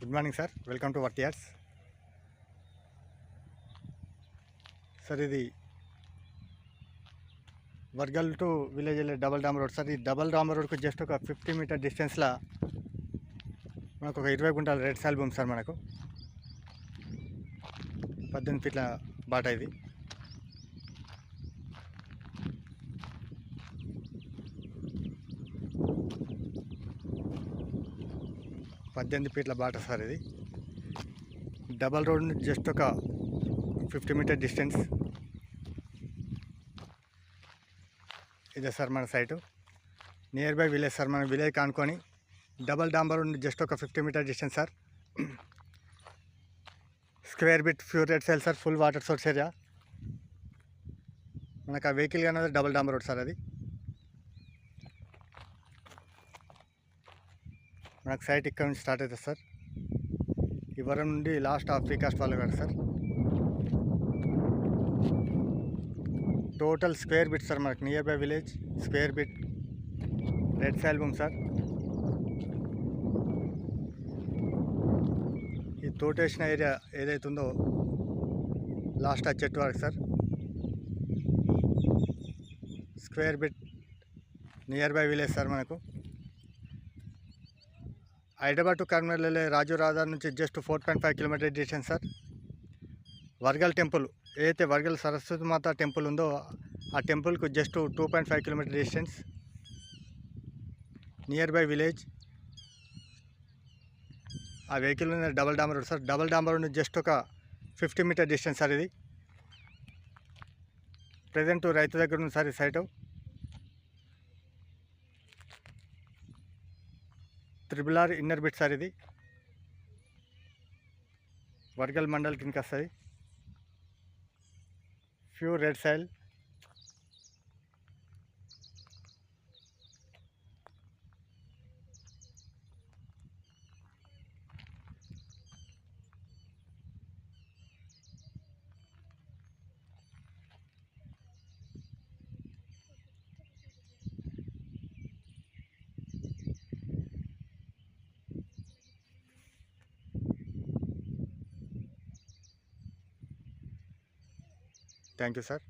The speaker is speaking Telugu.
Good morning sir, welcome to work yards. Sir ఇది వర్గల్ టు విలేజ్ వెళ్ళే డబల్ డామ్ రోడ్ సార్. ఈ డబల్ డామ్ రోడ్కు జస్ట్ ఒక 50 మీటర్ డిస్టెన్స్లో మనకు ఒక 20 గుంటల రెడ్ సాయిల్ భూమి సార్. మనకు 18 ఫీట్ల బాట ఇది. ఫీట్ల బాట సార్. ఇది డబల్ రోడ్ జస్ట్ ఒక 50 మీటర్ డిస్టెన్స్. ఇదే సార్ మన site, near by village sir. మన విలేజ్ కానుకొని డబల్ డాంబర్ రోడ్ జస్ట్ ఒక 50 metre distance sir. Square bit pure red soil sir, full water source area. మనకు ఆ వెహికల్ కానీ డబల్ డాంబర్ రోడ్ సార్. అది మనకు సైట్ ఇక్కడ నుంచి స్టార్ట్ అవుతుంది సార్. ఈ వరం నుండి లాస్ట్ ఆఫ్ ఫ్రీ కాస్ట్ వాళ్ళు కదా sir. Total square bit sir. మనకు near by village square bit red soil భూమి సార్. ఈ తోటేసిన ఏరియా ఏదైతే ఉందో లాస్ట్ ఆ చెట్టు వరకు sir. Square bit near by village sir. మనకు హైదరాబాద్ టు కర్నూలు వెళ్ళే రాజు రహదారి నుంచి just 4.5 kilometre distance sir. Wargal temple ఏదైతే వర్గల్ సరస్వతి మాత టెంపుల్ ఉందో ఆ టెంపుల్కు just 2.5 kilometre distance. Near by village ఆ వెహికల్ ఉన్న డబల్ డాంబర్ రోడ్ సార్. డబల్ డాంబర్ రోడ్ జస్ట్ ఒక 50 మీటర్ డిస్టెన్స్ సార్. ఇది ప్రజెంట్ రైతు దగ్గర ఉంది సార్ ఈ site. RRR inner bit sir. ఇది వర్గల్ మండల్ కిందకి వస్తుంది. Pure red soil. Thank you sir.